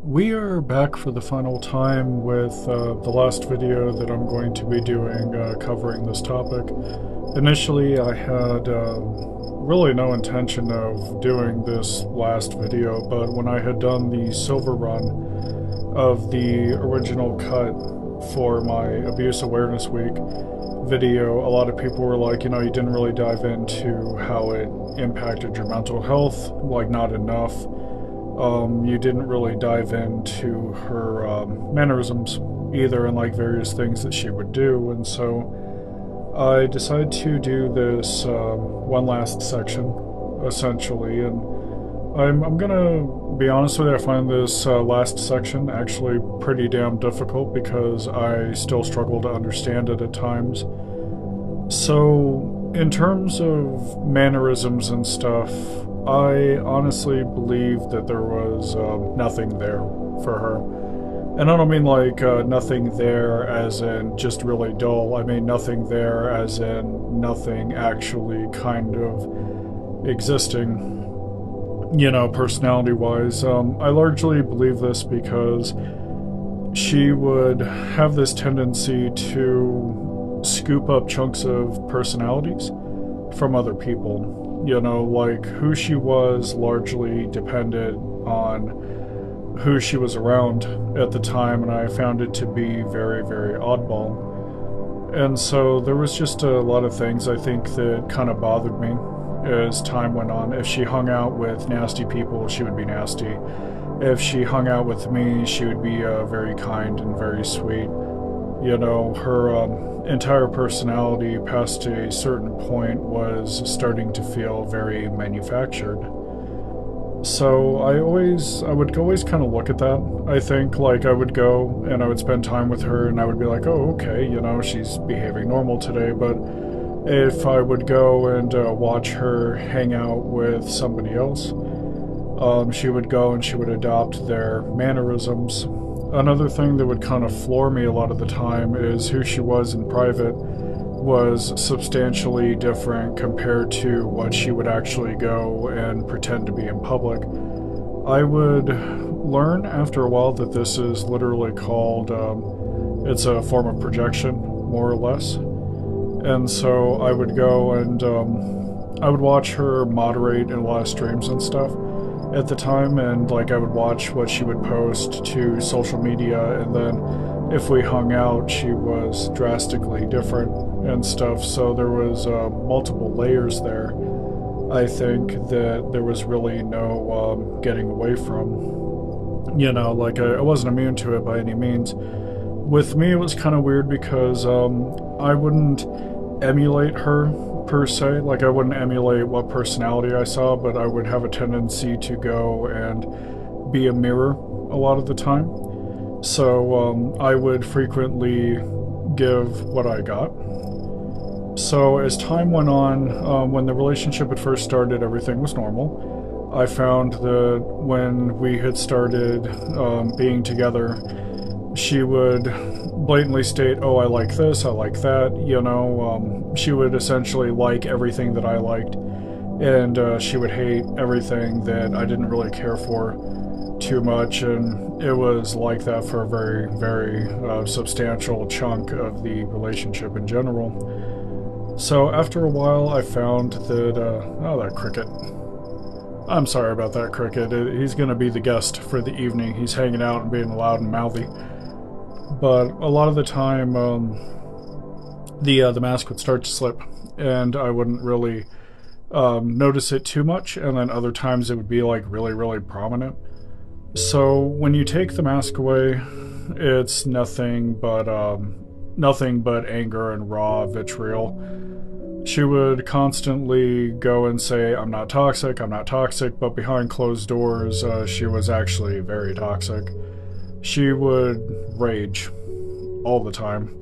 We are back for the final time with the last video that I'm going to be doing covering this topic. Initially, I had really no intention of doing this last video, but when I had done the silver run of the original cut for my Abuse Awareness Week video, a lot of people were like, you didn't really dive into how it impacted your mental health, like not enough. You didn't really dive into her mannerisms either, and like various things that she would do, and so I decided to do this one last section, essentially, and I'm gonna be honest with you, I find this last section actually pretty damn difficult because I still struggle to understand it at times. So, in terms of mannerisms and stuff, I honestly believe that there was nothing there for her. And I don't mean like nothing there as in just really dull. I mean nothing there as in nothing actually kind of existing, personality-wise. I largely believe this because she would have this tendency to scoop up chunks of personalities from other people. Like who she was largely depended on who she was around at the time, and I found it to be very, very oddball. And so there was just a lot of things I think that kind of bothered me as time went on. If she hung out with nasty people, she would be nasty. If she hung out with me, she would be very kind and very sweet. Her entire personality past a certain point was starting to feel very manufactured. So I would always kind of look at that. I think, like, I would go and I would spend time with her and I would be like, oh, okay, she's behaving normal today, but if I would go and watch her hang out with somebody else, she would go and she would adopt their mannerisms. Another thing that would kind of floor me a lot of the time is who she was in private was substantially different compared to what she would actually go and pretend to be in public. I would learn after a while that this is literally called, it's a form of projection, more or less. And so I would go and I would watch her moderate in a lot of streams and stuff at the time, and like I would watch what she would post to social media, and then if we hung out she was drastically different and stuff. So there was multiple layers there, I think, that there was really no getting away from. Like I wasn't immune to it by any means. With me it was kind of weird because I wouldn't emulate her per se. Like I wouldn't emulate what personality I saw, but I would have a tendency to go and be a mirror a lot of the time. So I would frequently give what I got. So as time went on, when the relationship had first started, everything was normal. I found that when we had started being together, she would blatantly state, oh, I like this, I like that, she would essentially like everything that I liked, and she would hate everything that I didn't really care for too much, and it was like that for a very, very substantial chunk of the relationship in general. So after a while I found that, oh, that cricket. I'm sorry about that cricket. He's gonna be the guest for the evening. He's hanging out and being loud and mouthy. But a lot of the time, the mask would start to slip, and I wouldn't really notice it too much, and then other times it would be like really, really prominent. So when you take the mask away, it's nothing but anger and raw vitriol. She would constantly go and say, I'm not toxic, but behind closed doors, she was actually very toxic. She would rage all the time,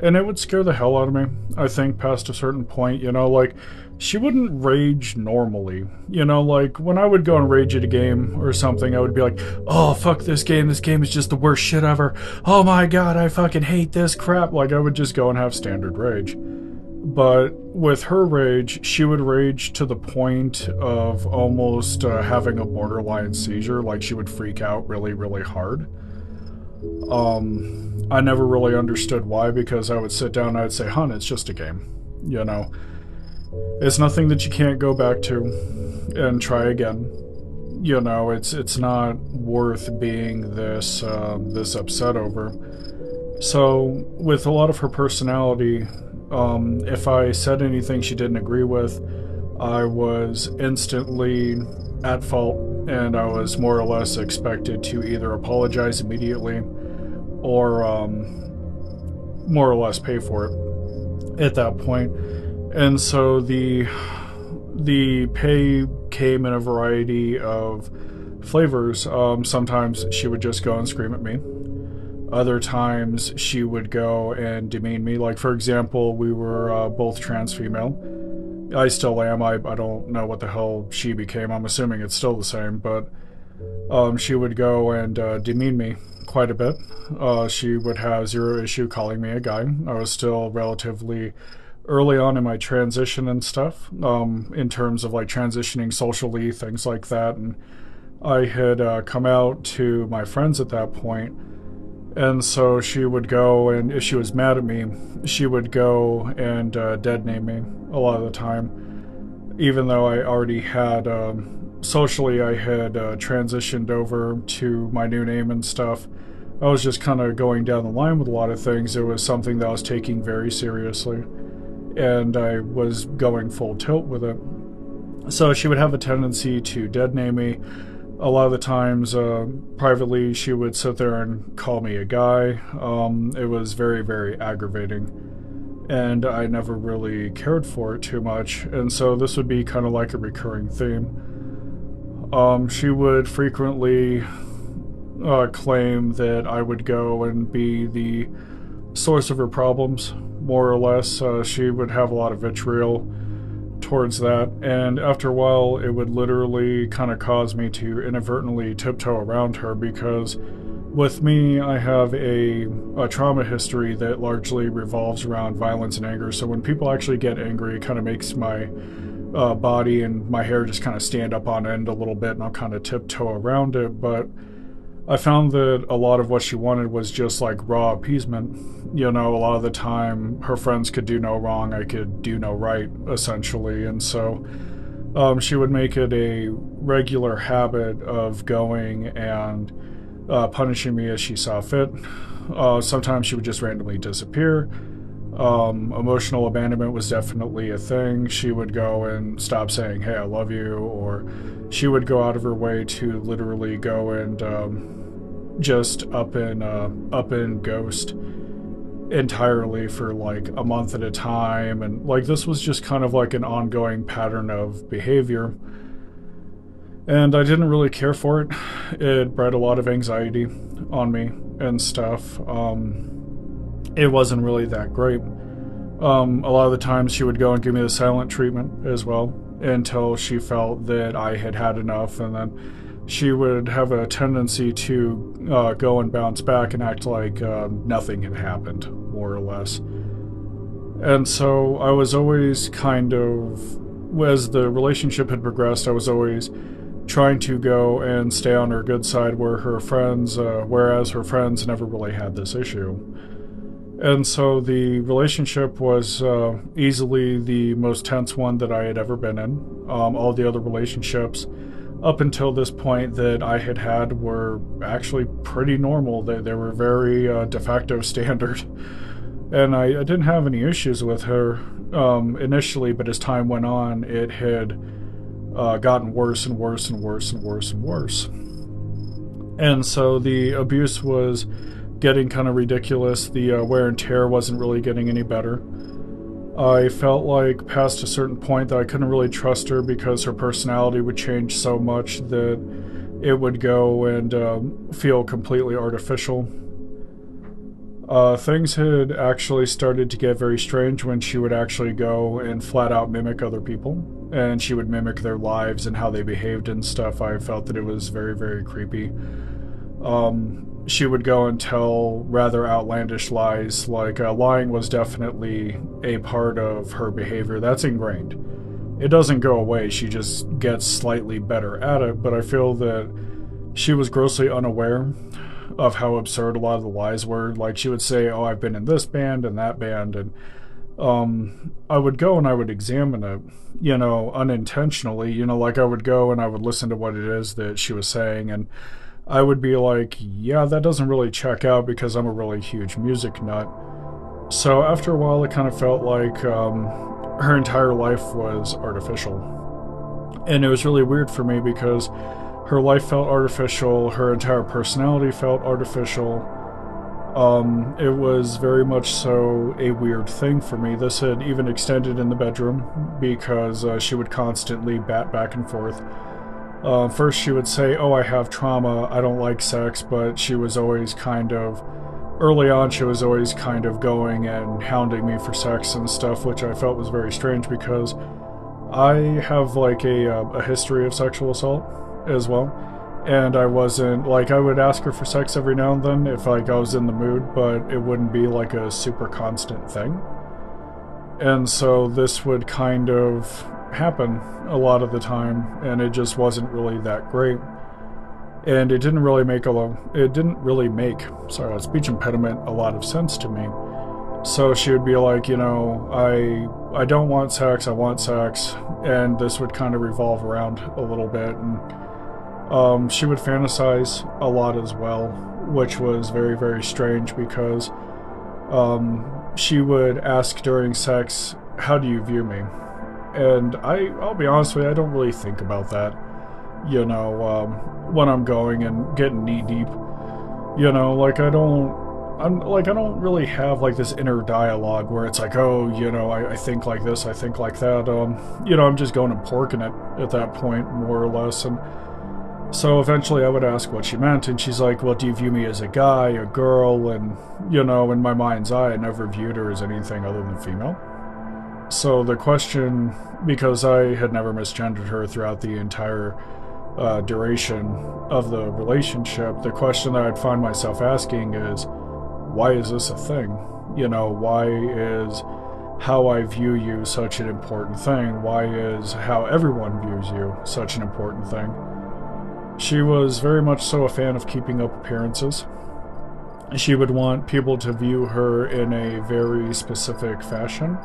and it would scare the hell out of me, I think, past a certain point. Like, she wouldn't rage normally. Like, when I would go and rage at a game or something, I would be like, oh, fuck this game is just the worst shit ever. Oh my god, I fucking hate this crap. Like, I would just go and have standard rage. But with her rage, she would rage to the point of almost having a borderline seizure. Like, she would freak out really, really hard. I never really understood why, because I would sit down and I'd say, "Hun, it's just a game. You know, it's nothing that you can't go back to and try again. You know, it's not worth being this upset over." So with a lot of her personality, if I said anything she didn't agree with, I was instantly at fault, and I was more or less expected to either apologize immediately or more or less pay for it at that point. And so the pay came in a variety of flavors. Sometimes she would just go and scream at me. Other times she would go and demean me. Like, for example, we were both trans female. I still am. I don't know what the hell she became. I'm assuming it's still the same, but she would go and demean me quite a bit. She would have zero issue calling me a guy. I was still relatively early on in my transition and stuff, in terms of like transitioning socially, things like that. And I had come out to my friends at that point. And so she would go, and if she was mad at me, she would go and dead name me a lot of the time. Even though I already had, socially, I had transitioned over to my new name and stuff. I was just kind of going down the line with a lot of things. It was something that I was taking very seriously, and I was going full tilt with it. So she would have a tendency to dead name me. A lot of the times, privately, she would sit there and call me a guy. It was very, very aggravating, and I never really cared for it too much, and so this would be kind of like a recurring theme. She would frequently claim that I would go and be the source of her problems, more or less. She would have a lot of vitriol towards that, and after a while it would literally kind of cause me to inadvertently tiptoe around her, because with me I have a trauma history that largely revolves around violence and anger. So when people actually get angry, it kind of makes my body and my hair just kind of stand up on end a little bit, and I'll kind of tiptoe around it. But I found that a lot of what she wanted was just like raw appeasement. You know, a lot of the time her friends could do no wrong, I could do no right, essentially. And so she would make it a regular habit of going and punishing me as she saw fit. Sometimes she would just randomly disappear. Emotional abandonment was definitely a thing. She would go and stop saying, "Hey, I love you," or she would go out of her way to literally go and just up and ghost entirely for like a month at a time. And like, this was just kind of like an ongoing pattern of behavior, and I didn't really care for it. It bred a lot of anxiety on me and stuff. It wasn't really that great. A lot of the times she would go and give me the silent treatment as well, until she felt that I had had enough, and then she would have a tendency to go and bounce back and act like nothing had happened, more or less. And so I was always kind of, as the relationship had progressed, I was always trying to go and stay on her good side, whereas her friends never really had this issue. And so the relationship was easily the most tense one that I had ever been in. All the other relationships up until this point that I had had were actually pretty normal. They were very de facto standard. And I didn't have any issues with her initially, but as time went on, it had gotten worse and worse and worse and worse and worse. And so the abuse was getting kind of ridiculous. The wear and tear wasn't really getting any better. I felt like past a certain point that I couldn't really trust her, because her personality would change so much that it would go and feel completely artificial. Things had actually started to get very strange when she would actually go and flat out mimic other people, and she would mimic their lives and how they behaved and stuff. I felt that it was very, very creepy. she would go and tell rather outlandish lies. Like, lying was definitely a part of her behavior. That's ingrained. It doesn't go away, she just gets slightly better at it, but I feel that she was grossly unaware of how absurd a lot of the lies were. Like, she would say, oh, I've been in this band and that band, and I would go and I would examine it, unintentionally. Like, I would go and I would listen to what it is that she was saying, and I would be like, yeah, that doesn't really check out because I'm a really huge music nut. So after a while, it kind of felt like her entire life was artificial. And it was really weird for me because her life felt artificial, her entire personality felt artificial. It was very much so a weird thing for me. This had even extended in the bedroom because she would constantly bat back and forth. First she would say, oh, I have trauma, I don't like sex, but she was always early on she was always kind of going and hounding me for sex and stuff, which I felt was very strange because I have like a history of sexual assault as well. And I wasn't, like, I would ask her for sex every now and then if I was in the mood, but it wouldn't be like a super constant thing. And so this would kind of happen a lot of the time, and it just wasn't really that great. And it didn't really make speech impediment a lot of sense to me. So she would be like, I don't want sex, I want sex, and this would kind of revolve around a little bit, and she would fantasize a lot as well, which was very, very strange because she would ask during sex, how do you view me? And I'll be honest with you, I don't really think about that, when I'm going and getting knee deep, like I don't really have like this inner dialogue where it's like, oh, I think like this, I think like that. I'm just going and porking it at that point, more or less. And so eventually I would ask what she meant, and she's like, well, do you view me as a guy, a girl? And, in my mind's eye, I never viewed her as anything other than female. So the question, because I had never misgendered her throughout the entire duration of the relationship, the question that I'd find myself asking is, why is this a thing? Why is how I view you such an important thing? Why is how everyone views you such an important thing? She was very much so a fan of keeping up appearances. She would want people to view her in a very specific fashion.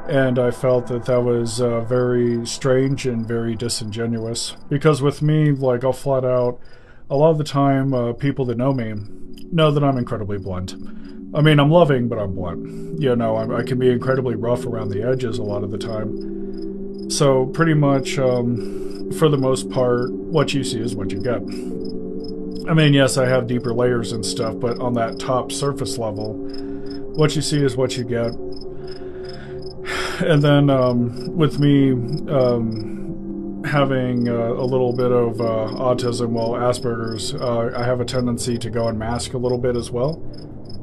And I felt that that was very strange and very disingenuous. Because with me, like, I'll flat out, a lot of the time, people that know me know that I'm incredibly blunt. I mean, I'm loving, but I'm blunt. I can be incredibly rough around the edges a lot of the time. So pretty much, for the most part, what you see is what you get. I mean, yes, I have deeper layers and stuff, but on that top surface level, what you see is what you get. And then with me having a little bit of autism, well, Asperger's, I have a tendency to go and mask a little bit as well.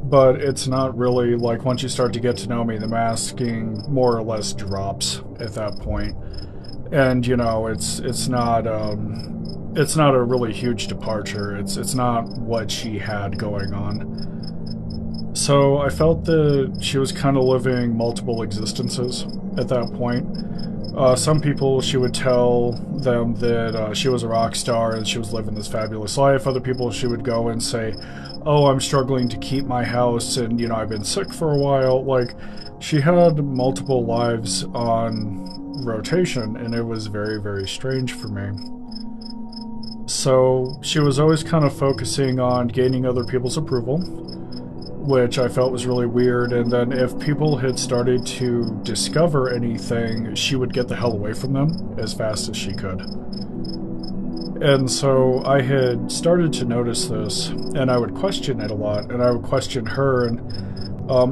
But it's not really, like, once you start to get to know me, the masking more or less drops at that point. And, it's not a really huge departure. It's not what she had going on. So I felt that she was kind of living multiple existences at that point. Some people, she would tell them that she was a rock star and she was living this fabulous life. Other people, she would go and say, oh, I'm struggling to keep my house and, I've been sick for a while. Like, she had multiple lives on rotation, and it was very, very strange for me. So she was always kind of focusing on gaining other people's approval, which I felt was really weird. And then if people had started to discover anything, she would get the hell away from them as fast as she could. And so I had started to notice this, and I would question it a lot, and I would question her, and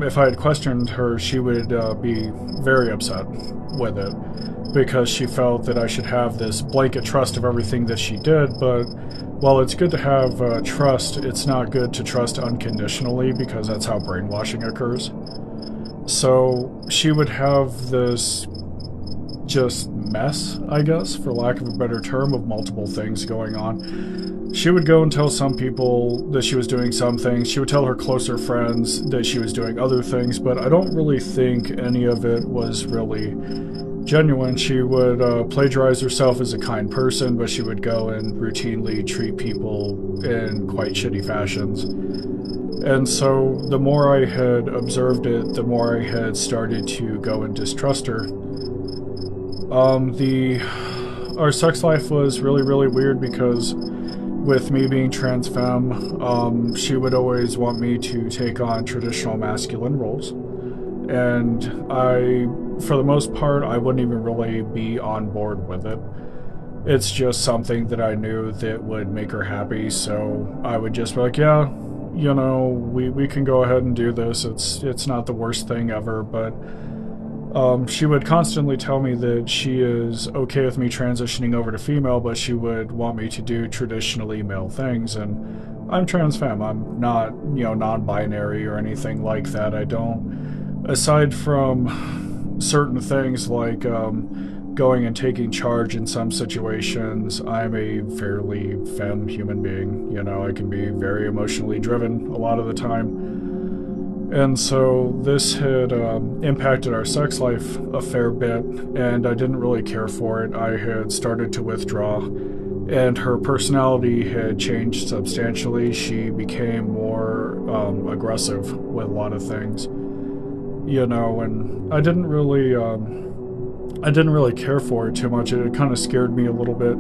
if I had questioned her, she would be very upset with it, because she felt that I should have this blanket trust of everything that she did. But while it's good to have trust, it's not good to trust unconditionally, because that's how brainwashing occurs. So she would have this just mess, I guess, for lack of a better term, of multiple things going on. She would go and tell some people that she was doing some things. She would tell her closer friends that she was doing other things, but I don't really think any of it was really genuine. She would plagiarize herself as a kind person, but she would go and routinely treat people in quite shitty fashions. And so the more I had observed it, the more I had started to go and distrust her. Our sex life was really, really weird because with me being trans femme, she would always want me to take on traditional masculine roles. And for the most part, I wouldn't even really be on board with it. It's just something that I knew that would make her happy, so I would just be like, yeah, you know, we can go ahead and do this. It's not the worst thing ever, but she would constantly tell me that she is okay with me transitioning over to female, but she would want me to do traditionally male things, and I'm trans femme. I'm not, non-binary or anything like that. I don't, aside from certain things like going and taking charge in some situations, I'm a fairly femme human being. I can be very emotionally driven a lot of the time. And so this had impacted our sex life a fair bit, and I didn't really care for it. I had started to withdraw, and her personality had changed substantially. She became more aggressive with a lot of things, and I didn't really care for it too much. It kind of scared me a little bit,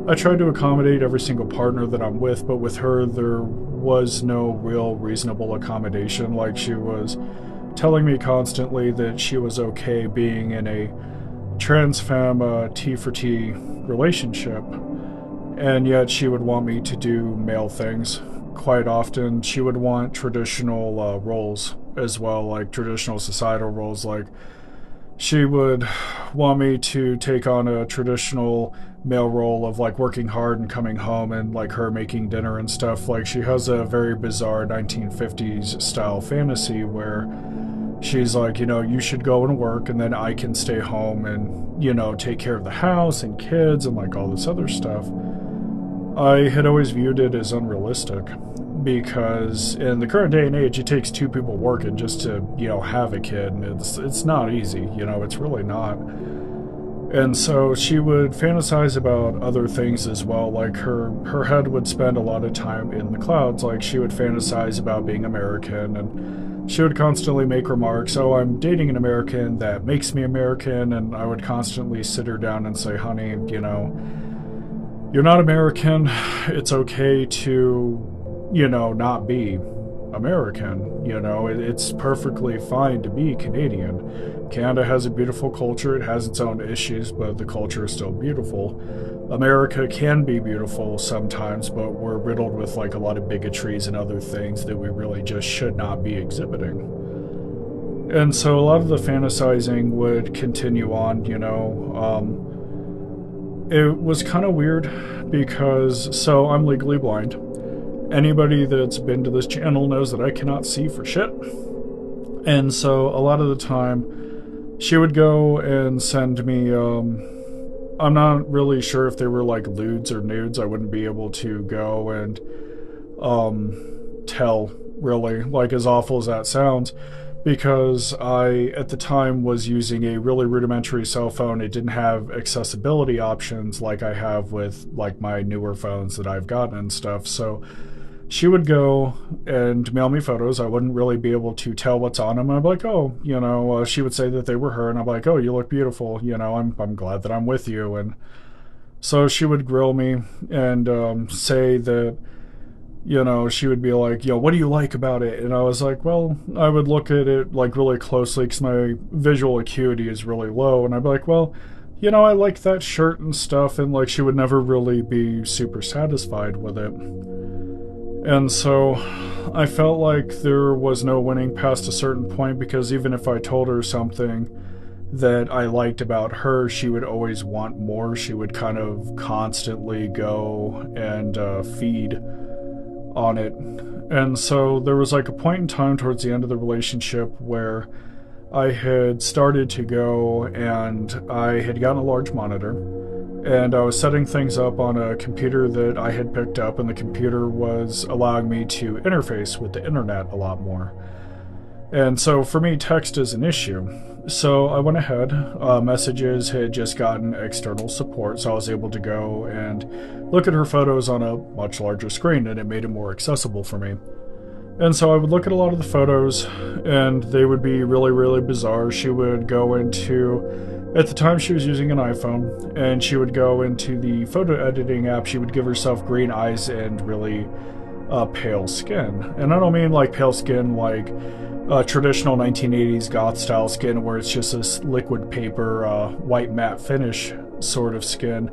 I tried to accommodate every single partner that I'm with, but with her, there was no real reasonable accommodation. Like, she was telling me constantly that she was okay being in a trans femme T for T relationship, and yet she would want me to do male things. Quite often, she would want traditional roles as well, like traditional societal roles. Like, she would want me to take on a traditional male role of like working hard and coming home and like her making dinner and stuff. Like, she has a very bizarre 1950s style fantasy where she's like, you should go and work and then I can stay home and, take care of the house and kids and like all this other stuff. I had always viewed it as unrealistic because in the current day and age, it takes two people working just to, have a kid, and it's not easy, it's really not. And so she would fantasize about other things as well. Like, her head would spend a lot of time in the clouds. Like, she would fantasize about being American, and she would constantly make remarks, oh, I'm dating an American that makes me American, and I would constantly sit her down and say, honey, you're not American. It's okay to, not be American. It's perfectly fine to be Canadian. Canada has a beautiful culture. It has its own issues, but the culture is still beautiful. America can be beautiful sometimes, but we're riddled with like a lot of bigotries and other things that we really just should not be exhibiting. And so a lot of the fantasizing would continue on, it was kind of weird because, so I'm legally blind. Anybody that's been to this channel knows that I cannot see for shit. And so a lot of the time, she would go and send me, I'm not really sure if they were like lewds or nudes. I wouldn't be able to go and tell, really, like, as awful as that sounds. Because I, at the time, was using a really rudimentary cell phone. It didn't have accessibility options like I have with, like, my newer phones that I've gotten and stuff. So she would go and mail me photos. I wouldn't really be able to tell what's on them. I'd be like, oh, she would say that they were her, and I'd be like, oh, you look beautiful. I'm glad that I'm with you. And so she would grill me and say that, she would be like, what do you like about it? And I was like, well, I would look at it like really closely because my visual acuity is really low. And I'd be like, well, I like that shirt and stuff. And like, she would never really be super satisfied with it. And so I felt like there was no winning past a certain point, because even if I told her something that I liked about her, she would always want more. She would kind of constantly go and feed on it. And so there was like a point in time towards the end of the relationship where I had started to go and I had gotten a large monitor and I was setting things up on a computer that I had picked up, and the computer was allowing me to interface with the internet a lot more. And so for me, text is an issue. So I went ahead, messages had just gotten external support, so I was able to go and look at her photos on a much larger screen, and it made it more accessible for me. And so I would look at a lot of the photos, and they would be really, really bizarre. She would go into, at the time she was using an iPhone, and she would go into the photo editing app. She would give herself green eyes and really pale skin. And I don't mean like pale skin like traditional 1980s goth style skin where it's just this liquid paper, white matte finish sort of skin.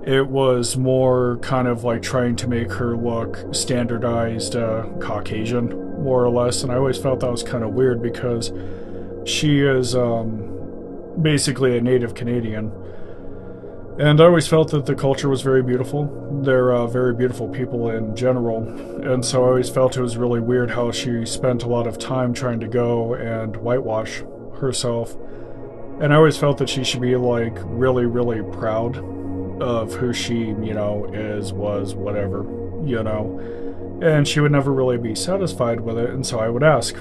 It was more kind of like trying to make her look standardized Caucasian, more or less. And I always felt that was kind of weird because she is basically a native Canadian. And I always felt that the culture was very beautiful. They're very beautiful people in general. And so I always felt it was really weird how she spent a lot of time trying to go and whitewash herself. And I always felt that she should be like really, really proud of who she, is, was, whatever, And she would never really be satisfied with it. And so I would ask.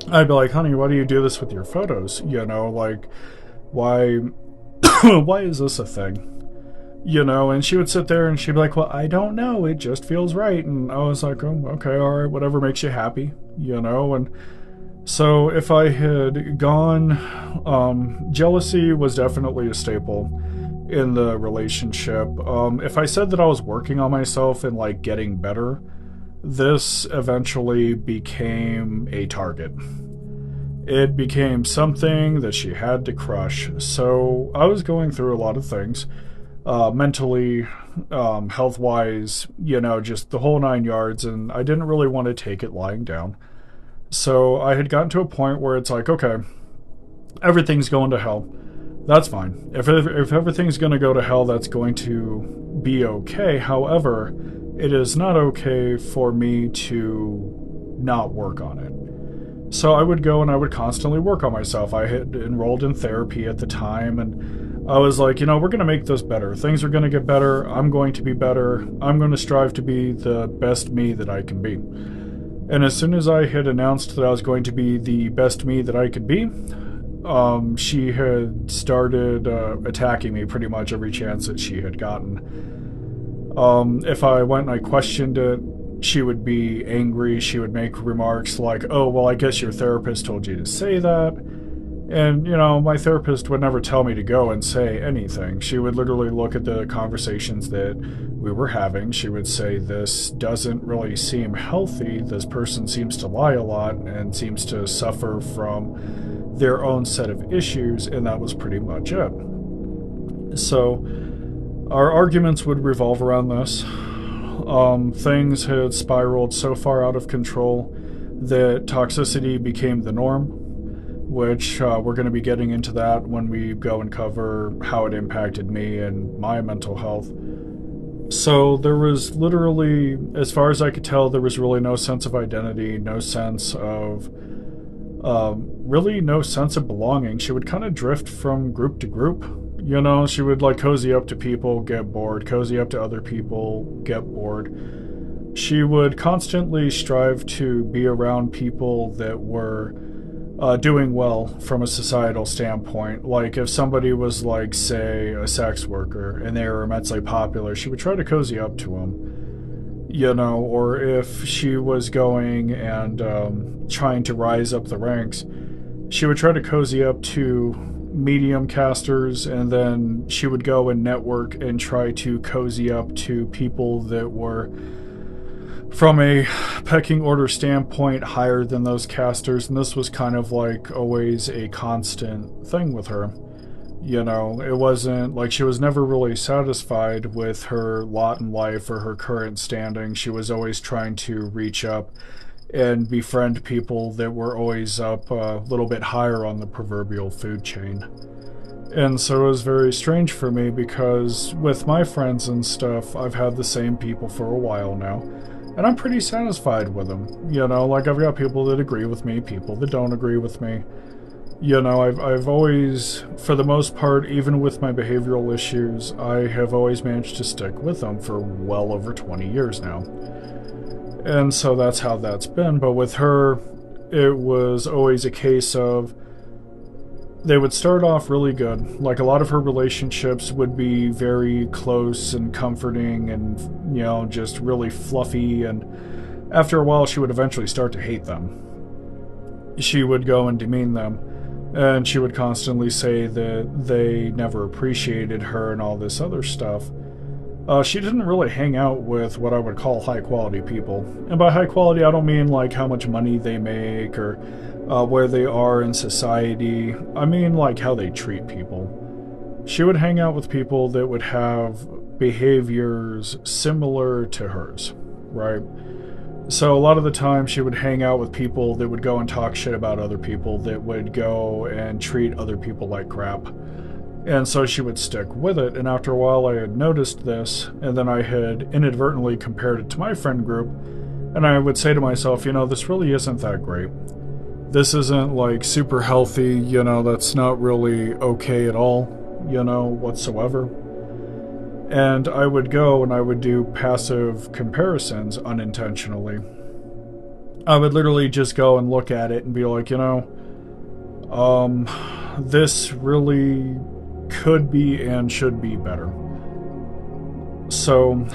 I'd be like, honey, why do you do this with your photos? Like, why... why is this a thing? And she would sit there and she'd be like, well, I don't know, it just feels right. And I was like, oh, okay, all right, whatever makes you happy, And so if I had gone, jealousy was definitely a staple in the relationship. If I said that I was working on myself and like getting better, this eventually became a target. It became something that she had to crush. So I was going through a lot of things, mentally, health-wise, just the whole 9 yards, and I didn't really want to take it lying down. So I had gotten to a point where it's like, okay, everything's going to hell. That's fine. If everything's going to go to hell, that's going to be okay. However, it is not okay for me to not work on it. So I would go and I would constantly work on myself. I had enrolled in therapy at the time, and I was like, we're going to make this better. Things are going to get better. I'm going to be better. I'm going to strive to be the best me that I can be. And as soon as I had announced that I was going to be the best me that I could be, she had started attacking me pretty much every chance that she had gotten. If I went and I questioned it, she would be angry. She would make remarks like, oh, well, I guess your therapist told you to say that. And, my therapist would never tell me to go and say anything. She would literally look at the conversations that we were having. She would say, this doesn't really seem healthy. This person seems to lie a lot and seems to suffer from their own set of issues. And that was pretty much it. So our arguments would revolve around this. Things had spiraled so far out of control that toxicity became the norm, which we're going to be getting into that when we go and cover how it impacted me and my mental health. So there was literally, as far as I could tell, there was really no sense of identity, no sense of, really no sense of belonging. She would kind of drift from group to group. She would like cozy up to people, get bored, cozy up to other people, get bored. She would constantly strive to be around people that were doing well from a societal standpoint. Like if somebody was like, say, a sex worker and they were immensely popular, she would try to cozy up to them. Or if she was going and trying to rise up the ranks, she would try to cozy up to medium casters, and then she would go and network and try to cozy up to people that were, from a pecking order standpoint, higher than those casters. And this was kind of like always a constant thing with her. It wasn't like she was never really satisfied with her lot in life or her current standing. She was always trying to reach up and befriend people that were always up a little bit higher on the proverbial food chain. And so it was very strange for me because with my friends and stuff, I've had the same people for a while now. And I'm pretty satisfied with them. Like I've got people that agree with me, people that don't agree with me. I've always, for the most part, even with my behavioral issues, I have always managed to stick with them for well over 20 years now. And so that's how that's been. But with her, it was always a case of they would start off really good. Like a lot of her relationships would be very close and comforting and, just really fluffy. And after a while, she would eventually start to hate them. She would go and demean them. And she would constantly say that they never appreciated her and all this other stuff. She didn't really hang out with what I would call high quality people. And by high quality, I don't mean like how much money they make or where they are in society. I mean like how they treat people. She would hang out with people that would have behaviors similar to hers, right? So a lot of the time she would hang out with people that would go and talk shit about other people, that would go and treat other people like crap. And so she would stick with it, and after a while I had noticed this, and then I had inadvertently compared it to my friend group, and I would say to myself, this really isn't that great. This isn't like super healthy, that's not really okay at all, whatsoever. And I would go and I would do passive comparisons unintentionally. I would literally just go and look at it and be like, this really could be and should be better. So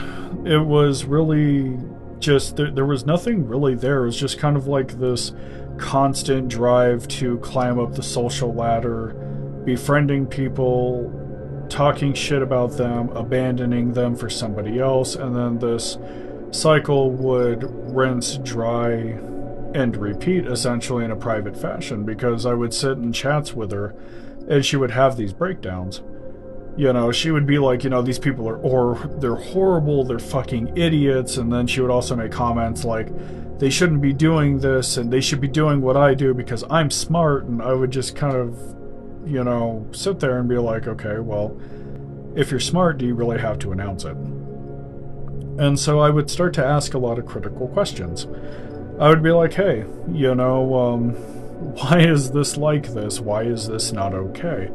it was really just, there was nothing really there. It was just kind of like this constant drive to climb up the social ladder, befriending people, talking shit about them, abandoning them for somebody else, and then this cycle would rinse dry and repeat essentially in a private fashion, because I would sit in chats with her and she would have these breakdowns. She would be like, these people they're horrible, they're fucking idiots, and then she would also make comments like, they shouldn't be doing this and they should be doing what I do because I'm smart, and I would just kind of sit there and be like, okay, well, if you're smart, do you really have to announce it? And so I would start to ask a lot of critical questions. I would be like, hey, why is this like this? Why is this not okay?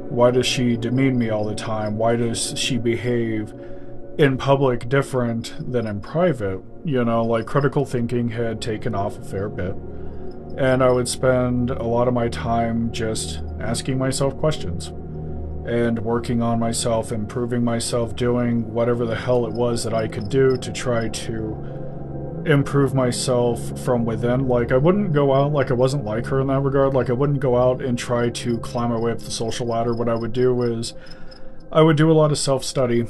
Why does she demean me all the time? Why does she behave in public different than in private? Like critical thinking had taken off a fair bit. And I would spend a lot of my time just asking myself questions and working on myself, improving myself, doing whatever the hell it was that I could do to try to improve myself from within. Like, I wouldn't go out, like I wasn't like her in that regard. Like, I wouldn't go out and try to climb my way up the social ladder. What I would do is I would do a lot of self-study,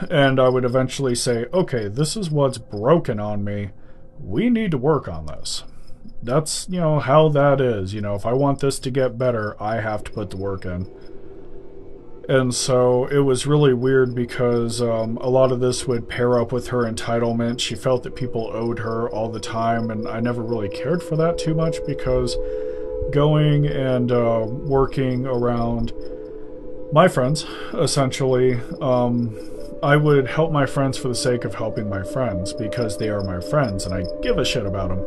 and I would eventually say, okay, this is what's broken on me. We need to work on this. That's, how that is. If I want this to get better, I have to put the work in. And so it was really weird because a lot of this would pair up with her entitlement. She felt that people owed her all the time, and I never really cared for that too much, because going and working around my friends, essentially, I would help my friends for the sake of helping my friends, because they are my friends and I give a shit about them.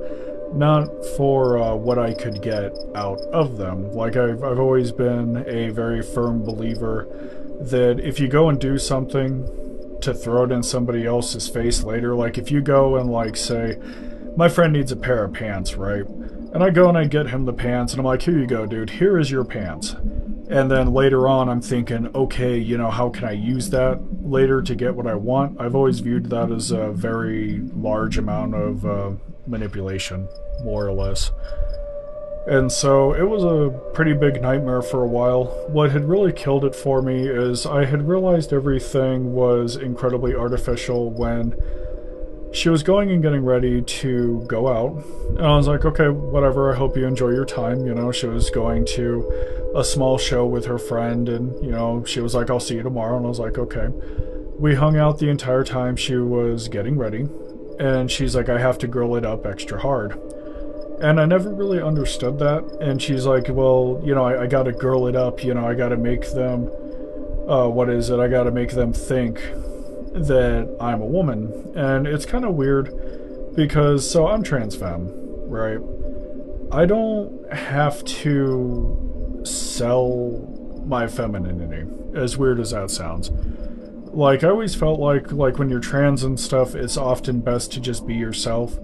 Not for what I could get out of them. Like, I've always been a very firm believer that if you go and do something to throw it in somebody else's face later, like if you go and like say, my friend needs a pair of pants, right? And I go and I get him the pants and I'm like, here you go, dude, here is your pants. And then later on I'm thinking, okay, how can I use that later to get what I want? I've always viewed that as a very large amount of manipulation, more or less. And so it was a pretty big nightmare for a while. What had really killed it for me is I had realized everything was incredibly artificial when she was going and getting ready to go out. And I was like, okay, whatever, I hope you enjoy your time. She was going to a small show with her friend, and, she was like, I'll see you tomorrow. And I was like, okay. We hung out the entire time she was getting ready. And she's like, I have to girl it up extra hard. And I never really understood that. And she's like, well, I gotta girl it up, I gotta make them, I gotta make them think that I'm a woman. And it's kind of weird because, so I'm trans femme, right? I don't have to sell my femininity, as weird as that sounds. Like, I always felt like when you're trans and stuff, it's often best to just be yourself.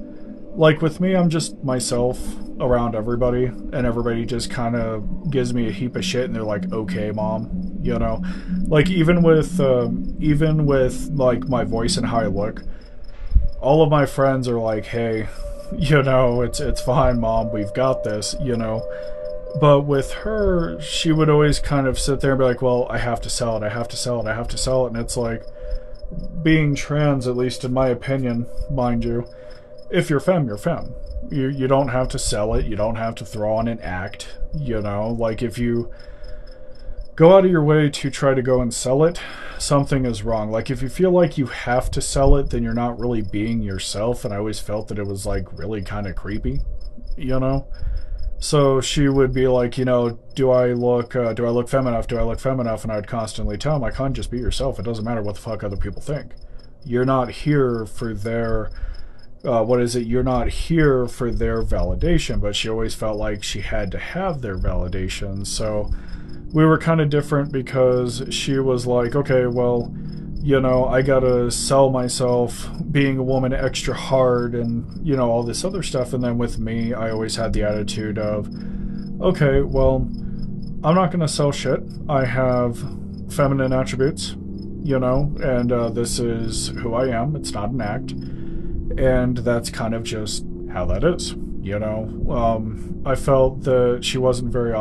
Like, with me, I'm just myself around everybody, and everybody just kind of gives me a heap of shit, and they're like, okay, mom, you know? Like, even with, like, my voice and how I look, all of my friends are like, hey, you know, it's fine, mom, we've got this, you know? But with her, she would always kind of sit there and be like, well, I have to sell it, I have to sell it, I have to sell it. And it's like, being trans, at least in my opinion, mind you, if you're femme, you're femme. You don't have to sell it, you don't have to throw on an act, you know? Like, if you go out of your way to try to go and sell it, something is wrong. Like, if you feel like you have to sell it, then you're not really being yourself. And I always felt that it was, like, really kind of creepy, you know? So she would be like, you know, do I look femme enough? Do I look femme enough? And I'd constantly tell them, I can't just be yourself. It doesn't matter what the fuck other people think. You're not here for their, you're not here for their validation. But she always felt like she had to have their validation. So we were kind of different because she was like, okay, well, you know, I gotta sell myself being a woman extra hard and, you know, all this other stuff. And then with me, I always had the attitude of, okay, well, I'm not gonna sell shit. I have feminine attributes, you know, and this is who I am. It's not an act. And that's kind of just how that is, you know. I felt that she wasn't very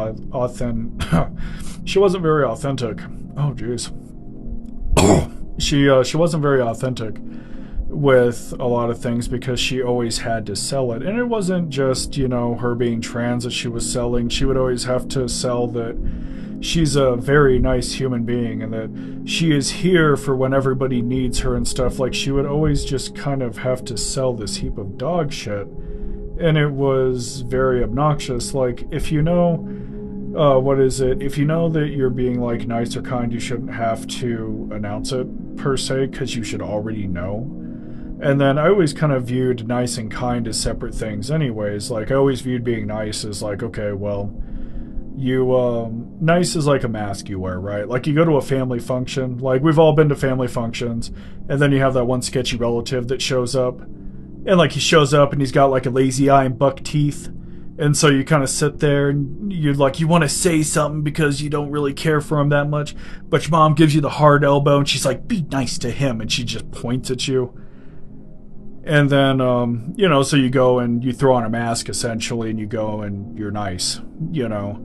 she wasn't very authentic. Oh, jeez. She wasn't very authentic with a lot of things because she always had to sell it. And it wasn't just, you know, her being trans that she was selling. She would always have to sell that she's a very nice human being and that she is here for when everybody needs her and stuff. Like, she would always just kind of have to sell this heap of dog shit. And it was very obnoxious. Like, if you know... if you know that you're being, like, nice or kind, you shouldn't have to announce it, per se, because you should already know. And then I always kind of viewed nice and kind as separate things anyways. Like, I always viewed being nice as, like, okay, well, nice is like a mask you wear, right? Like, you go to a family function, like, we've all been to family functions, and then you have that one sketchy relative that shows up, and, like, he shows up and he's got, like, a lazy eye and buck teeth. And so you kind of sit there and you want to say something because you don't really care for him that much. But your mom gives you the hard elbow and she's like, be nice to him. And she just points at you. And then, you know, so you go and you throw on a mask essentially and you go and you're nice, you know.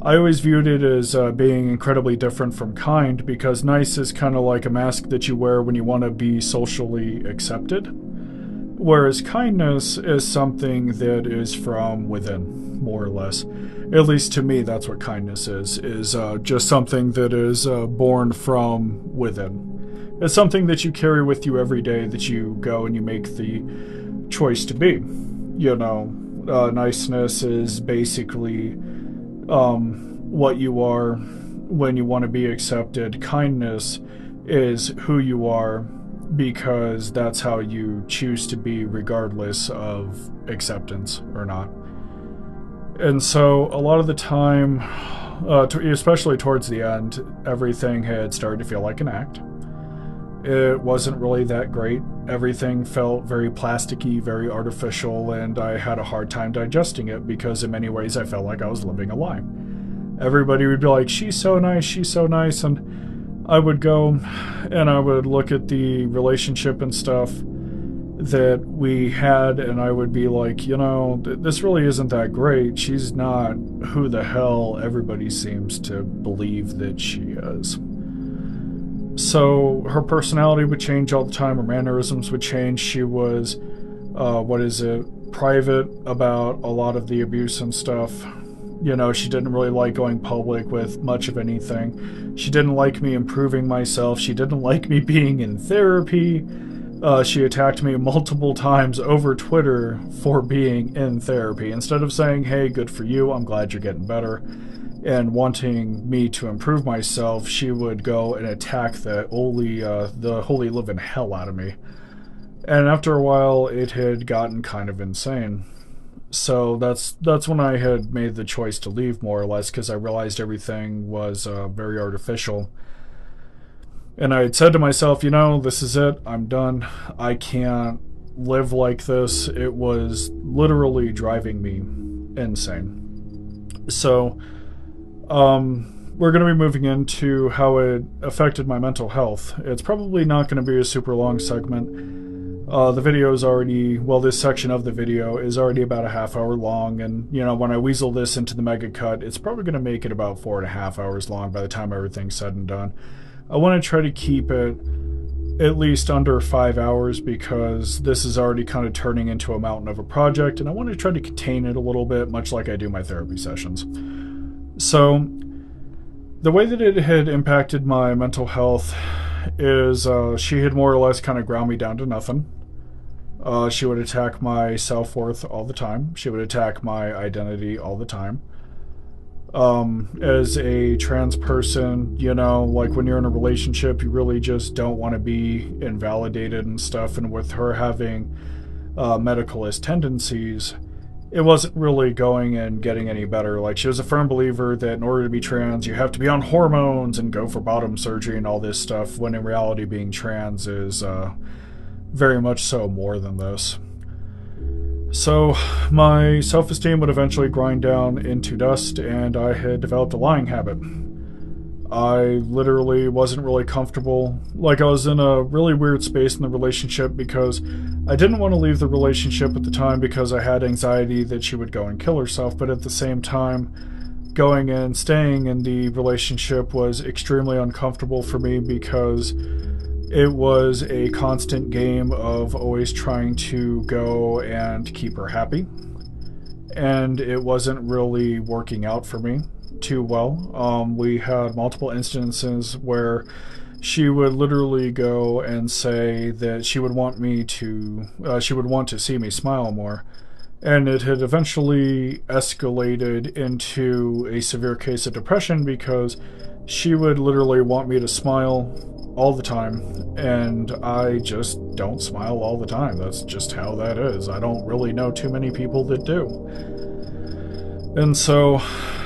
I always viewed it as being incredibly different from kind because nice is kind of like a mask that you wear when you want to be socially accepted. Whereas kindness is something that is from within, more or less. At least to me, that's what kindness is just something that is born from within. It's something that you carry with you every day that you go and you make the choice to be. You know, niceness is basically what you are when you want to be accepted. Kindness is who you are because that's how you choose to be regardless of acceptance or not. And so a lot of the time, especially towards the end, everything had started to feel like an act. It wasn't really that great. Everything felt very plasticky, very artificial, and I had a hard time digesting it because in many ways I felt like I was living a lie. Everybody would be like, she's so nice, and I would go and I would look at the relationship and stuff that we had, and I would be like, you know, this really isn't that great. She's not who the hell everybody seems to believe that she is. So her personality would change all the time. Her mannerisms would change. She was, private about a lot of the abuse and stuff. You know, she didn't really like going public with much of anything. She didn't like me improving myself. She didn't like me being in therapy. She attacked me multiple times over Twitter for being in therapy. Instead of saying, hey, good for you, I'm glad you're getting better, and wanting me to improve myself, she would go and attack the holy living hell out of me. And after a while, it had gotten kind of insane. So that's when I had made the choice to leave, more or less, because I realized everything was very artificial. And I had said to myself, this is it. I'm done. I can't live like this. It was literally driving me insane. So, we're going to be moving into how it affected my mental health. It's probably not going to be a super long segment. The video is already, well, this section of the video is already about a half hour long, and, when I weasel this into the mega cut, it's probably going to make it about 4.5 hours long by the time everything's said and done. I want to try to keep it at least under 5 hours because this is already kind of turning into a mountain of a project, and I want to try to contain it a little bit, much like I do my therapy sessions. So, the way that it had impacted my mental health is she had more or less kind of ground me down to nothing. She would attack my self-worth all the time. She would attack my identity all the time. As a trans person, like when you're in a relationship, you really just don't want to be invalidated and stuff. And with her having medicalist tendencies, it wasn't really going and getting any better. Like, she was a firm believer that in order to be trans, you have to be on hormones and go for bottom surgery and all this stuff, when in reality, being trans is very much so more than this. So, my self-esteem would eventually grind down into dust, and I had developed a lying habit. I literally wasn't really comfortable. Like, I was in a really weird space in the relationship because I didn't want to leave the relationship at the time because I had anxiety that she would go and kill herself, but at the same time, going and staying in the relationship was extremely uncomfortable for me because it was a constant game of always trying to go and keep her happy. And it wasn't really working out for me too well. We had multiple instances where she would literally go and say that she would want to see me smile more. And it had eventually escalated into a severe case of depression because she would literally want me to smile all the time, and I just don't smile all the time. That's just how that is. I don't really know too many people that do. And so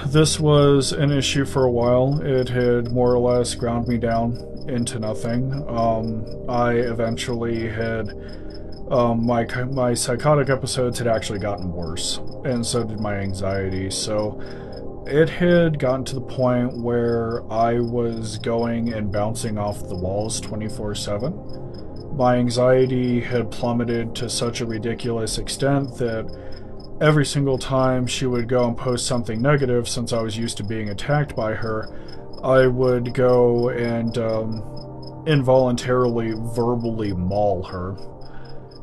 this was an issue for a while. It had more or less ground me down into nothing. I eventually had my psychotic episodes had actually gotten worse, and so did my anxiety. So it had gotten to the point where I was going and bouncing off the walls 24/7. My anxiety had plummeted to such a ridiculous extent that every single time she would go and post something negative, since I was used to being attacked by her, I would go and involuntarily verbally maul her.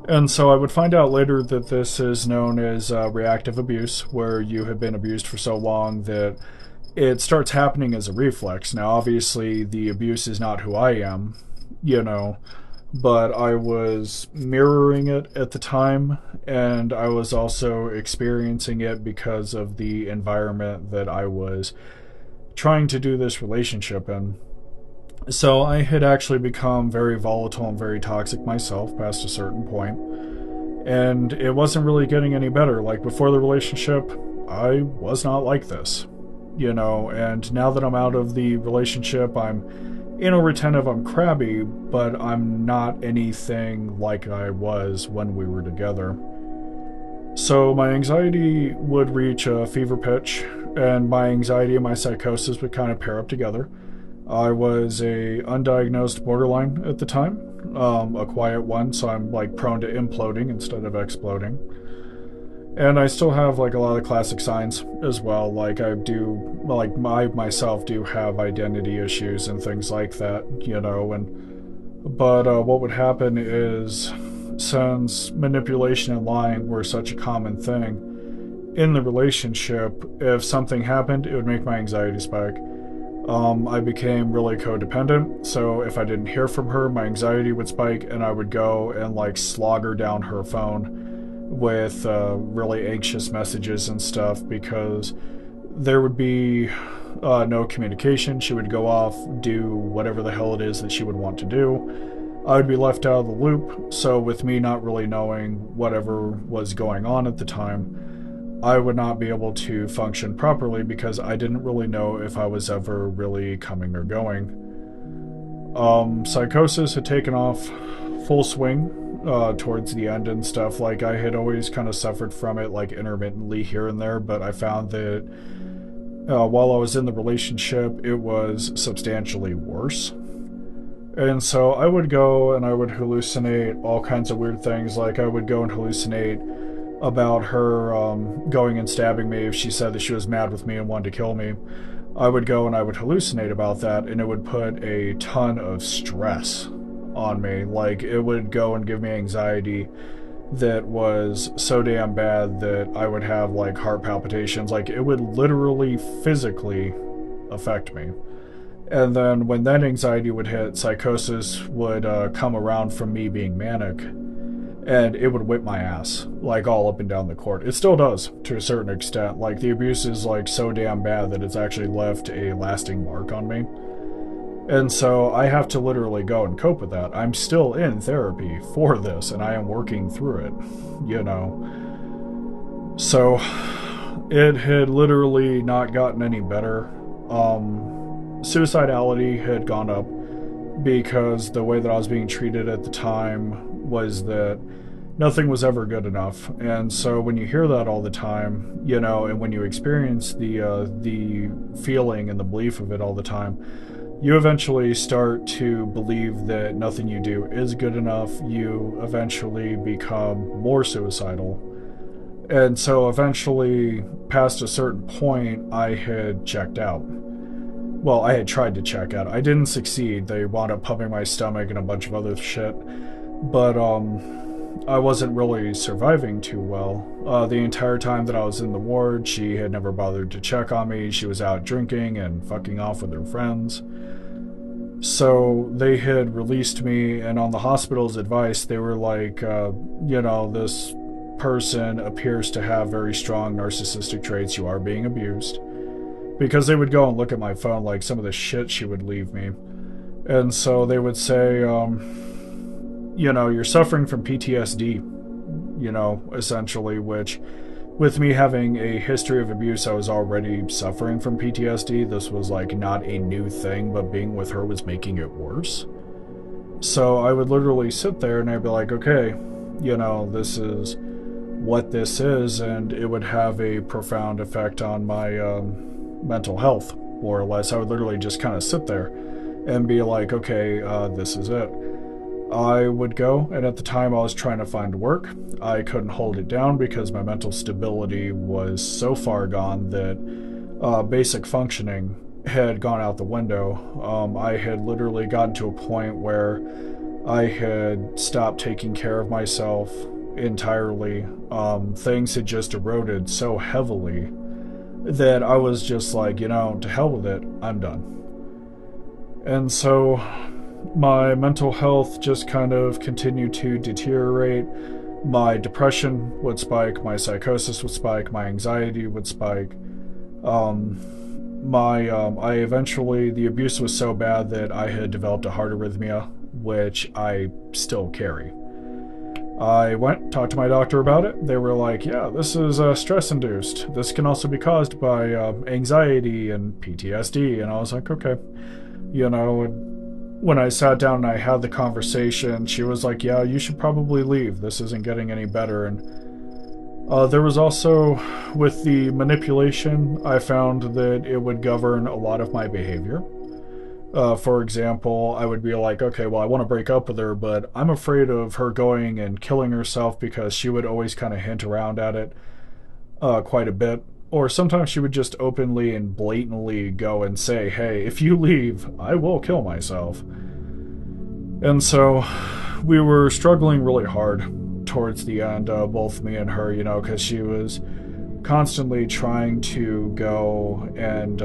And so I would find out later that this is known as reactive abuse, where you have been abused for so long that it starts happening as a reflex. Now, obviously, the abuse is not who I am, but I was mirroring it at the time, and I was also experiencing it because of the environment that I was trying to do this relationship in. So I had actually become very volatile and very toxic myself past a certain point, and it wasn't really getting any better. Like, before the relationship, I was not like this, and now that I'm out of the relationship, I'm retentive, I'm crabby, but I'm not anything like I was when we were together. So my anxiety would reach a fever pitch, and my anxiety and my psychosis would kind of pair up together. I was a undiagnosed borderline at the time, a quiet one, so I'm like prone to imploding instead of exploding. And I still have like a lot of classic signs as well. Like, I myself do have identity issues and things like that, but what would happen is, since manipulation and lying were such a common thing in the relationship, if something happened, it would make my anxiety spike. I became really codependent, so if I didn't hear from her, my anxiety would spike, and I would go and like slog her down her phone with really anxious messages and stuff, because there would be no communication. She would go off, do whatever the hell it is that she would want to do. I would be left out of the loop, so with me not really knowing whatever was going on at the time, I would not be able to function properly because I didn't really know if I was ever really coming or going. Psychosis had taken off full swing towards the end and stuff. Like, I had always kind of suffered from it, like, intermittently here and there, but I found that while I was in the relationship, it was substantially worse. And so I would go and I would hallucinate all kinds of weird things. Like, I would go and hallucinate about her going and stabbing me if she said that she was mad with me and wanted to kill me. I would go and I would hallucinate about that, and it would put a ton of stress on me. Like, it would go and give me anxiety that was so damn bad that I would have, like, heart palpitations. Like, it would literally physically affect me. And then when that anxiety would hit, psychosis would come around from me being manic, and it would whip my ass, like, all up and down the court. It still does, to a certain extent. Like, the abuse is, like, so damn bad that it's actually left a lasting mark on me. And so I have to literally go and cope with that. I'm still in therapy for this, and I am working through it, you know. So it had literally not gotten any better. Suicidality had gone up because the way that I was being treated at the time was that nothing was ever good enough. And so when you hear that all the time, you know, and when you experience the feeling and the belief of it all the time, you eventually start to believe that nothing you do is good enough. You eventually become more suicidal. And so eventually, past a certain point, I had checked out. Well, I had tried to check out. I didn't succeed. They wound up pumping my stomach and a bunch of other shit. But I wasn't really surviving too well. The entire time that I was in the ward, she had never bothered to check on me. She was out drinking and fucking off with her friends. So they had released me, and on the hospital's advice, they were like, you know, this person appears to have very strong narcissistic traits. You are being abused. Because they would go and look at my phone, like, some of the shit she would leave me. And so they would say, you know, you're suffering from PTSD, you know, essentially, which, with me having a history of abuse, I was already suffering from PTSD. This was, like, not a new thing, but being with her was making it worse. So I would literally sit there and I'd be like, okay, you know, this is what this is, and it would have a profound effect on my mental health, more or less. I would literally just kind of sit there and be like, okay, this is it. I would go, and at the time I was trying to find work. I couldn't hold it down because my mental stability was so far gone that basic functioning had gone out the window. I had literally gotten to a point where I had stopped taking care of myself entirely. Things had just eroded so heavily that I was just like, you know, to hell with it, I'm done. And so my mental health just kind of continued to deteriorate. My depression would spike, my psychosis would spike, my anxiety would spike. I eventually, the abuse was so bad that I had developed a heart arrhythmia, which I still carry. I went, talked to my doctor about it. They were like, yeah, this is stress-induced. This can also be caused by anxiety and PTSD. And I was like, okay. You know, and when I sat down and I had the conversation, she was like, yeah, you should probably leave. This isn't getting any better. And there was also, with the manipulation, I found that it would govern a lot of my behavior. For example, I would be like, okay, well, I want to break up with her, but I'm afraid of her going and killing herself, because she would always kind of hint around at it quite a bit. Or sometimes she would just openly and blatantly go and say, hey, if you leave, I will kill myself. And so we were struggling really hard towards the end, both me and her, you know, because she was constantly trying to go and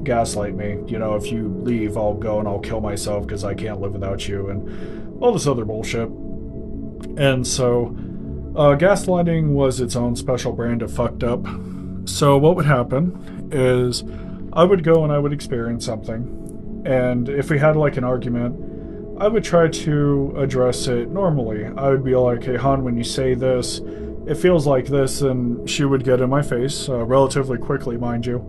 gaslight me. You know, if you leave, I'll go and I'll kill myself because I can't live without you, and all this other bullshit. And so gaslighting was its own special brand of fucked up. So what would happen is I would go and I would experience something, and if we had like an argument, I would try to address it normally. I would be like, hey, hon, when you say this, it feels like this, and she would get in my face, relatively quickly, mind you.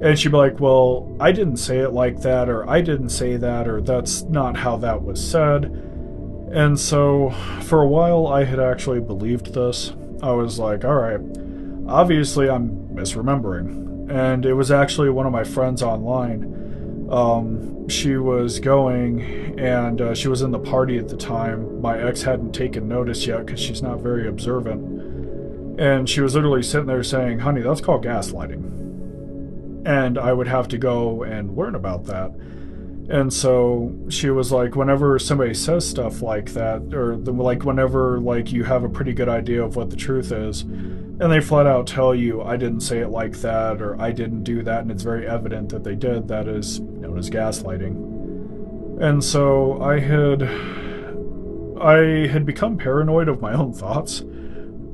And she'd be like, well, I didn't say it like that, or I didn't say that, or that's not how that was said. And so, for a while, I had actually believed this. I was like, alright, obviously I'm misremembering. And it was actually one of my friends online. She was going, and she was in the party at the time. My ex hadn't taken notice yet because she's not very observant. And she was literally sitting there saying, honey, that's called gaslighting. And I would have to go and learn about that. And so she was like, whenever somebody says stuff like that, or like whenever like you have a pretty good idea of what the truth is, and they flat out tell you, I didn't say it like that, or I didn't do that, and it's very evident that they did, that is known as gaslighting. And so I had become paranoid of my own thoughts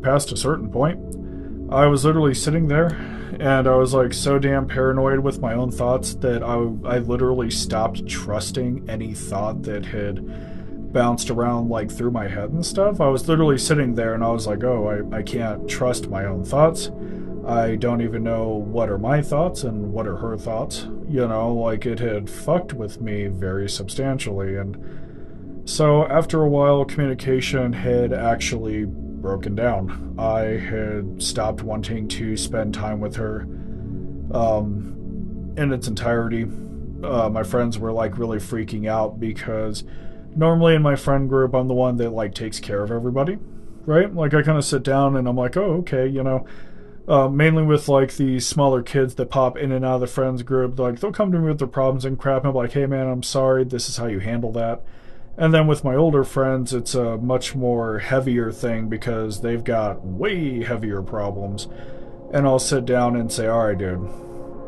past a certain point. I was literally sitting there, and I was like so damn paranoid with my own thoughts that I literally stopped trusting any thought that had bounced around like through my head and stuff. I was literally sitting there and I was like, oh, I can't trust my own thoughts. I don't even know what are my thoughts and what are her thoughts. You know, like it had fucked with me very substantially. And so after a while, communication had actually broken down. I had stopped wanting to spend time with her in its entirety. My friends were like really freaking out because normally in my friend group I'm the one that like takes care of everybody, right? Like I kind of sit down and I'm like, oh, okay, you know, mainly with like the smaller kids that pop in and out of the friends group, like they'll come to me with their problems and crap, and I'm like, hey man, I'm sorry, this is how you handle that. And then with my older friends, it's a much more heavier thing because they've got way heavier problems. And I'll sit down and say, all right, dude,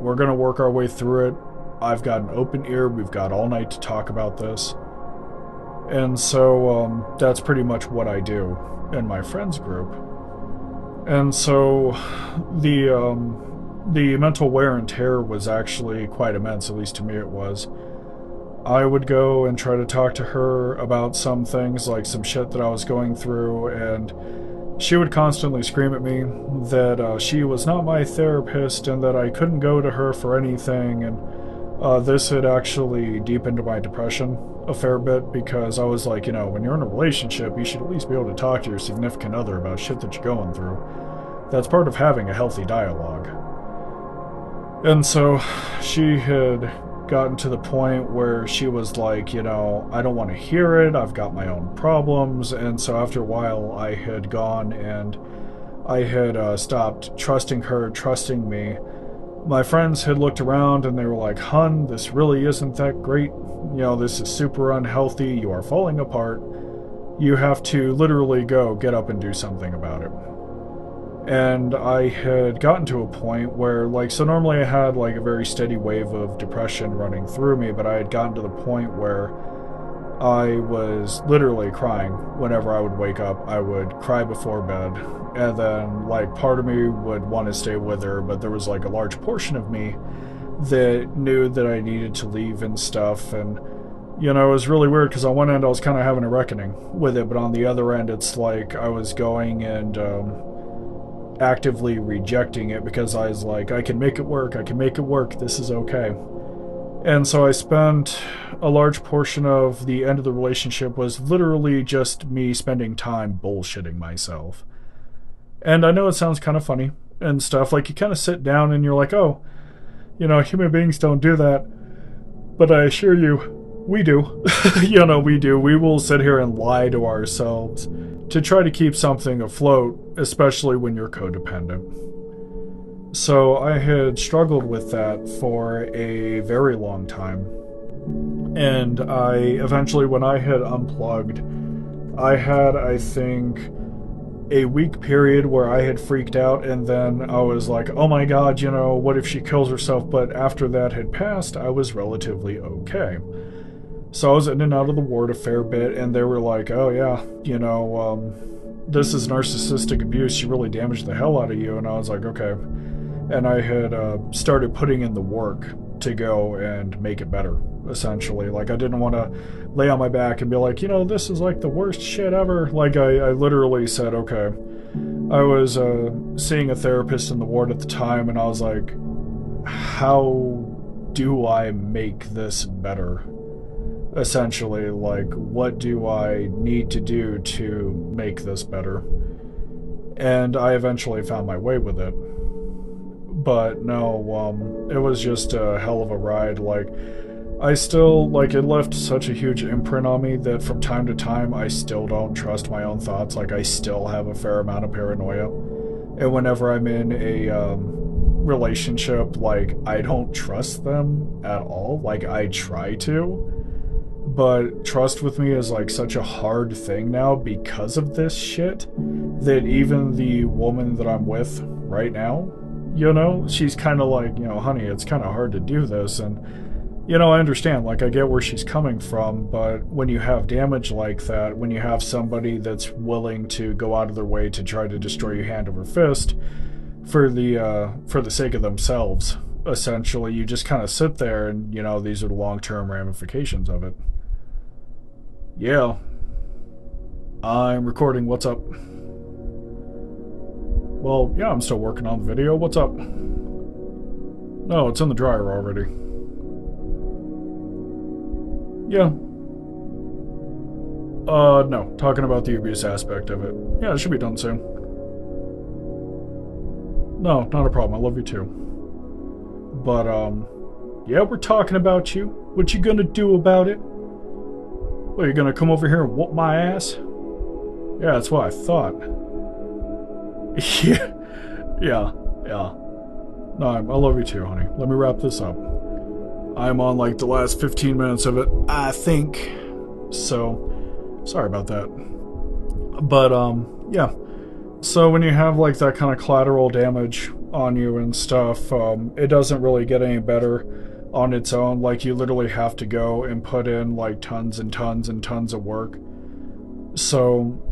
we're going to work our way through it. I've got an open ear. We've got all night to talk about this. And so that's pretty much what I do in my friends group. And so the mental wear and tear was actually quite immense, at least to me it was. I would go and try to talk to her about some things, like some shit that I was going through, and she would constantly scream at me that she was not my therapist and that I couldn't go to her for anything, and this had actually deepened my depression a fair bit because I was like, you know, when you're in a relationship, you should at least be able to talk to your significant other about shit that you're going through. That's part of having a healthy dialogue. And so she had gotten to the point where she was like, you know, I don't want to hear it, I've got my own problems. And so after a while I had gone and I had stopped trusting her, trusting me. My friends had looked around and they were like, hun, this really isn't that great, you know, this is super unhealthy, you are falling apart, you have to literally go get up and do something about it. And I had gotten to a point where, like, so normally I had, like, a very steady wave of depression running through me, but I had gotten to the point where I was literally crying whenever I would wake up. I would cry before bed, and then, like, part of me would want to stay with her, but there was, like, a large portion of me that knew that I needed to leave and stuff, and, you know, it was really weird, because on one end I was kind of having a reckoning with it, but on the other end it's like I was going and, actively rejecting it because I was like, I can make it work, this is okay. And so I spent a large portion of the end of the relationship was literally just me spending time bullshitting myself. And I know it sounds kind of funny and stuff, like you kind of sit down and you're like, oh, you know, human beings don't do that, but I assure you, we do. You know, we do. We will sit here and lie to ourselves to try to keep something afloat, especially when you're codependent. So I had struggled with that for a very long time. And I eventually, when I had unplugged, I had, I think, a week period where I had freaked out, and then I was like, oh my god, you know, what if she kills herself? But after that had passed, I was relatively okay. So I was in and out of the ward a fair bit, and they were like, oh yeah, you know, this is narcissistic abuse, she really damaged the hell out of you. And I was like, okay. And I had started putting in the work to go and make it better, essentially. Like, I didn't want to lay on my back and be like, you know, this is like the worst shit ever. Like, I literally said, okay, I was seeing a therapist in the ward at the time, and I was like, how do I make this better? Essentially, like, what do I need to do to make this better? And I eventually found my way with it. But no, it was just a hell of a ride. Like, I still, like, it left such a huge imprint on me that from time to time I still don't trust my own thoughts. Like, I still have a fair amount of paranoia. And whenever I'm in a relationship, like, I don't trust them at all. Like, I try to. But trust with me is, like, such a hard thing now because of this shit that even the woman that I'm with right now, you know, she's kind of like, you know, honey, it's kind of hard to do this. And, you know, I understand, like, I get where she's coming from, but when you have damage like that, when you have somebody that's willing to go out of their way to try to destroy you hand over fist for the sake of themselves, essentially, you just kind of sit there and, you know, these are the long-term ramifications of it. Yeah. I'm recording. What's up? Well, yeah, I'm still working on the video. What's up? No, it's in the dryer already. Yeah. No. Talking about the abuse aspect of it. Yeah, it should be done soon. No, not a problem. I love you too. But, yeah, we're talking about you. What you gonna do about it? What, you gonna come over here and whoop my ass? Yeah, that's what I thought. Yeah. Yeah. No, I love you too, honey. Let me wrap this up. I'm on, like, the last 15 minutes of it, I think. So, sorry about that. But, yeah. So when you have, like, that kind of collateral damage on you and stuff, it doesn't really get any better on its own. Like, you literally have to go and put in, like, tons and tons and tons of work. So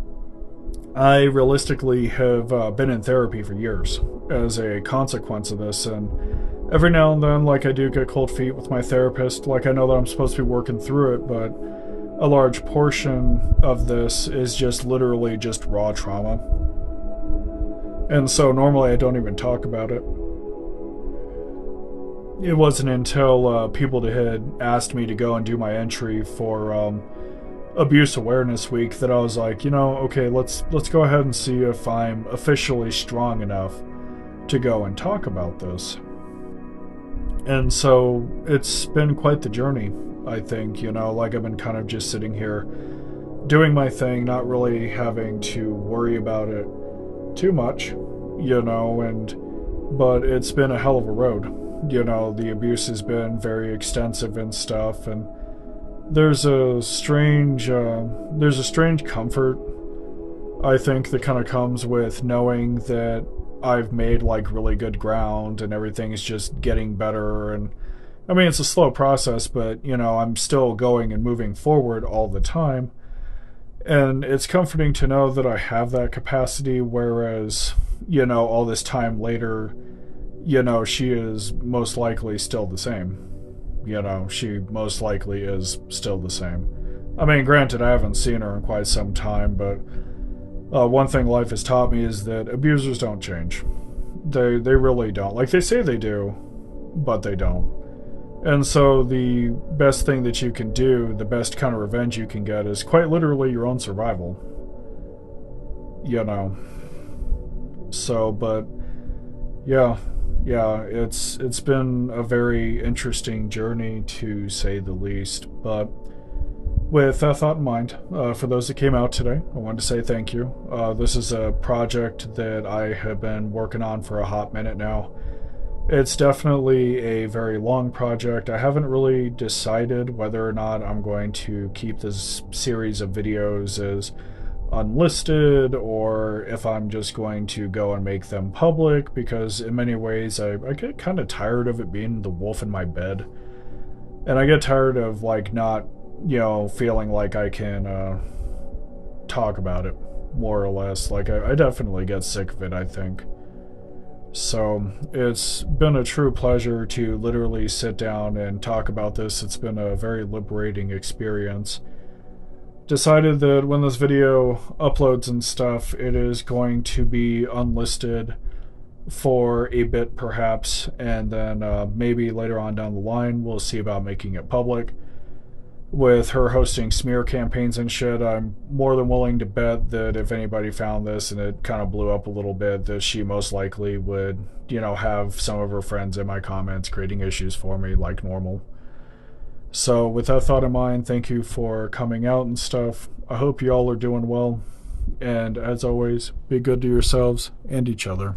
I realistically have been in therapy for years as a consequence of this, and every now and then, like, I do get cold feet with my therapist. Like, I know that I'm supposed to be working through it, but a large portion of this is just literally just raw trauma. And so normally I don't even talk about it. It wasn't until people had asked me to go and do my entry for Abuse Awareness Week that I was like, you know, okay, let's go ahead and see if I'm officially strong enough to go and talk about this. And so it's been quite the journey, I think, you know, like I've been kind of just sitting here doing my thing, not really having to worry about it too much, you know, but it's been a hell of a road. You know, the abuse has been very extensive and stuff, and there's a strange comfort, I think, that kind of comes with knowing that I've made, like, really good ground and everything's just getting better. And I mean, it's a slow process, but, you know, I'm still going and moving forward all the time. And it's comforting to know that I have that capacity, whereas, you know, all this time later, you know, she is most likely still the same. You know, she most likely is still the same. I mean, granted, I haven't seen her in quite some time, but one thing life has taught me is that abusers don't change. They really don't. Like, they say they do, but they don't. And so the best thing that you can do, the best kind of revenge you can get, is quite literally your own survival. You know. So, but yeah, it's been a very interesting journey, to say the least. But with that thought in mind, for those that came out today, I wanted to say thank you. This is a project that I have been working on for a hot minute now. It's definitely a very long project. I haven't really decided whether or not I'm going to keep this series of videos as unlisted, or if I'm just going to go and make them public, because in many ways I get kind of tired of it being the wolf in my bed. And I get tired of, like, not, you know, feeling like I can talk about it, more or less. Like, I definitely get sick of it, I think. So it's been a true pleasure to literally sit down and talk about this. It's been a very liberating experience decided that when this video uploads and stuff, it is going to be unlisted for a bit perhaps, and then maybe later on down the line we'll see about making it public. With her hosting smear campaigns and shit, I'm more than willing to bet that if anybody found this and it kind of blew up a little bit, that she most likely would, have some of her friends in my comments creating issues for me like normal. So with that thought in mind, thank you for coming out and stuff. I hope you all are doing well, and as always, be good to yourselves and each other.